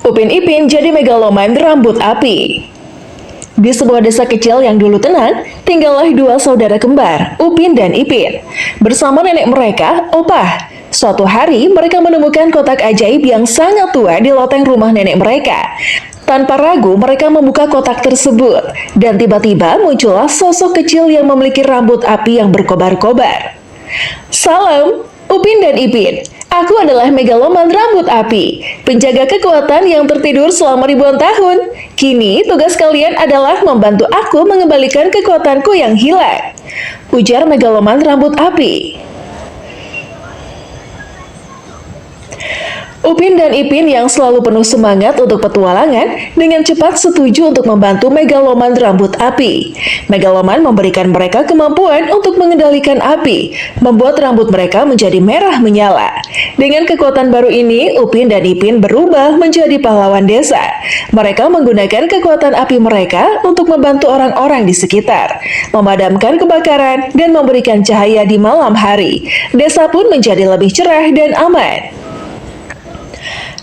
Upin Ipin jadi megaloman rambut api. Di sebuah desa kecil yang dulu tenang, tinggallah dua saudara kembar, Upin dan Ipin. Bersama nenek mereka, Opah. Suatu hari, mereka menemukan kotak ajaib yang sangat tua di loteng rumah nenek mereka. Tanpa ragu, mereka membuka kotak tersebut. Dan tiba-tiba muncullah sosok kecil yang memiliki rambut api yang berkobar-kobar. Salam, Upin dan Ipin. Aku adalah megaloman rambut api, penjaga kekuatan yang tertidur selama ribuan tahun. Kini, tugas kalian adalah membantu aku mengembalikan kekuatanku yang hilang, ujar megaloman rambut api. Upin dan Ipin yang selalu penuh semangat untuk petualangan dengan cepat setuju untuk membantu megaloman rambut api. Megaloman memberikan mereka kemampuan untuk mengendalikan api, membuat rambut mereka menjadi merah menyala. Dengan kekuatan baru ini, Upin dan Ipin berubah menjadi pahlawan desa. Mereka menggunakan kekuatan api mereka untuk membantu orang-orang di sekitar, memadamkan kebakaran, dan memberikan cahaya di malam hari. Desa pun menjadi lebih cerah dan aman.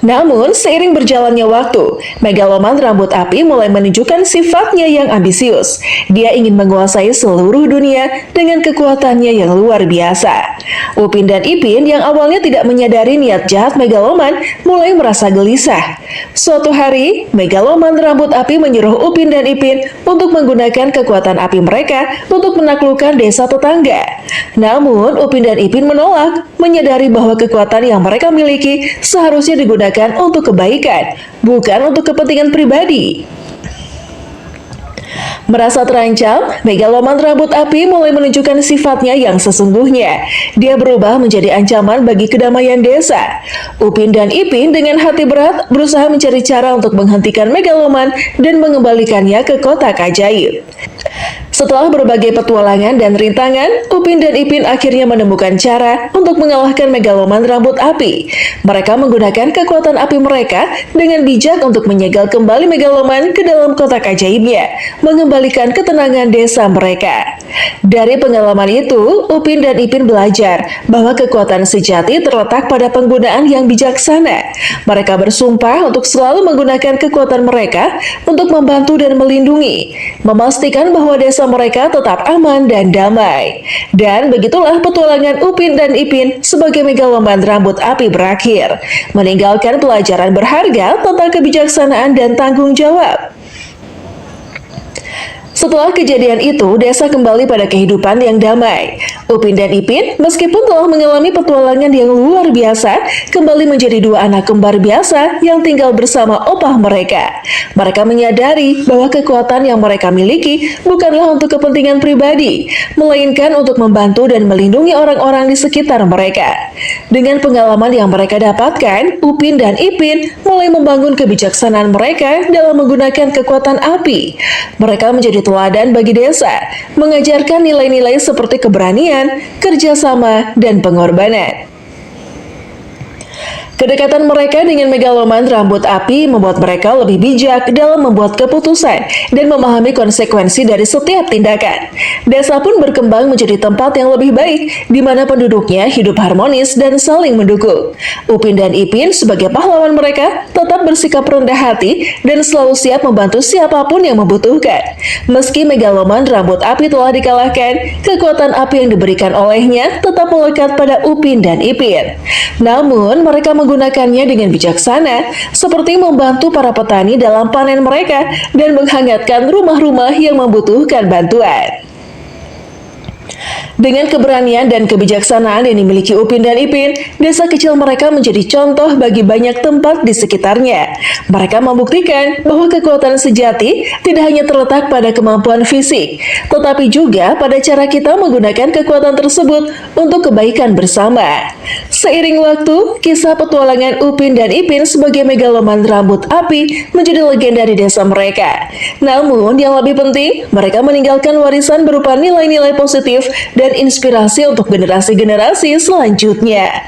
Namun, seiring berjalannya waktu, megaloman rambut api mulai menunjukkan sifatnya yang ambisius. Dia ingin menguasai seluruh dunia dengan kekuatannya yang luar biasa. Upin dan Ipin yang awalnya tidak menyadari niat jahat megaloman mulai merasa gelisah. Suatu hari, megaloman rambut api menyuruh Upin dan Ipin untuk menggunakan kekuatan api mereka untuk menaklukkan desa tetangga. Namun, Upin dan Ipin menolak, menyadari bahwa kekuatan yang mereka miliki seharusnya digunakan untuk kebaikan, bukan untuk kepentingan pribadi. Merasa terancam, megaloman rambut api mulai menunjukkan sifatnya yang sesungguhnya. Dia berubah menjadi ancaman bagi kedamaian desa. Upin dan Ipin dengan hati berat berusaha mencari cara untuk menghentikan megaloman dan mengembalikannya ke kotak ajaib. Setelah berbagai petualangan dan rintangan, Upin dan Ipin akhirnya menemukan cara untuk mengalahkan megaloman rambut api. Mereka menggunakan kekuatan api mereka dengan bijak untuk menyegel kembali megaloman ke dalam kotak ajaibnya, mengembalikan ketenangan desa mereka. Dari pengalaman itu, Upin dan Ipin belajar bahwa kekuatan sejati terletak pada penggunaan yang bijaksana. Mereka bersumpah untuk selalu menggunakan kekuatan mereka untuk membantu dan melindungi, memastikan bahwa desa mereka tetap aman dan damai. Dan begitulah petualangan Upin dan Ipin sebagai megaloman rambut api berakhir, meninggalkan pelajaran berharga tentang kebijaksanaan dan tanggung jawab. Setelah kejadian itu, desa kembali pada kehidupan yang damai. Upin dan Ipin, meskipun telah mengalami petualangan yang luar biasa, kembali menjadi dua anak kembar biasa yang tinggal bersama opah mereka. Mereka menyadari bahwa kekuatan yang mereka miliki bukanlah untuk kepentingan pribadi, melainkan untuk membantu dan melindungi orang-orang di sekitar mereka. Dengan pengalaman yang mereka dapatkan, Upin dan Ipin mulai membangun kebijaksanaan mereka dalam menggunakan kekuatan api. Mereka menjadi teladan bagi desa, mengajarkan nilai-nilai seperti keberanian, kerjasama, dan pengorbanan. Kedekatan mereka dengan megaloman rambut api membuat mereka lebih bijak dalam membuat keputusan dan memahami konsekuensi dari setiap tindakan. Desa pun berkembang menjadi tempat yang lebih baik, di mana penduduknya hidup harmonis dan saling mendukung. Upin dan Ipin sebagai pahlawan mereka tetap bersikap rendah hati dan selalu siap membantu siapapun yang membutuhkan. Meski megaloman rambut api telah dikalahkan, kekuatan api yang diberikan olehnya tetap melekat pada Upin dan Ipin. Namun, mereka menggunakannya dengan bijaksana, seperti membantu para petani dalam panen mereka dan menghangatkan rumah-rumah yang membutuhkan bantuan. Dengan keberanian dan kebijaksanaan yang dimiliki Upin dan Ipin, desa kecil mereka menjadi contoh bagi banyak tempat di sekitarnya. Mereka membuktikan bahwa kekuatan sejati tidak hanya terletak pada kemampuan fisik, tetapi juga pada cara kita menggunakan kekuatan tersebut untuk kebaikan bersama. Seiring waktu, kisah petualangan Upin dan Ipin sebagai megaloman rambut api menjadi legenda di desa mereka. Namun, yang lebih penting, mereka meninggalkan warisan berupa nilai-nilai positif dan inspirasi untuk generasi-generasi selanjutnya.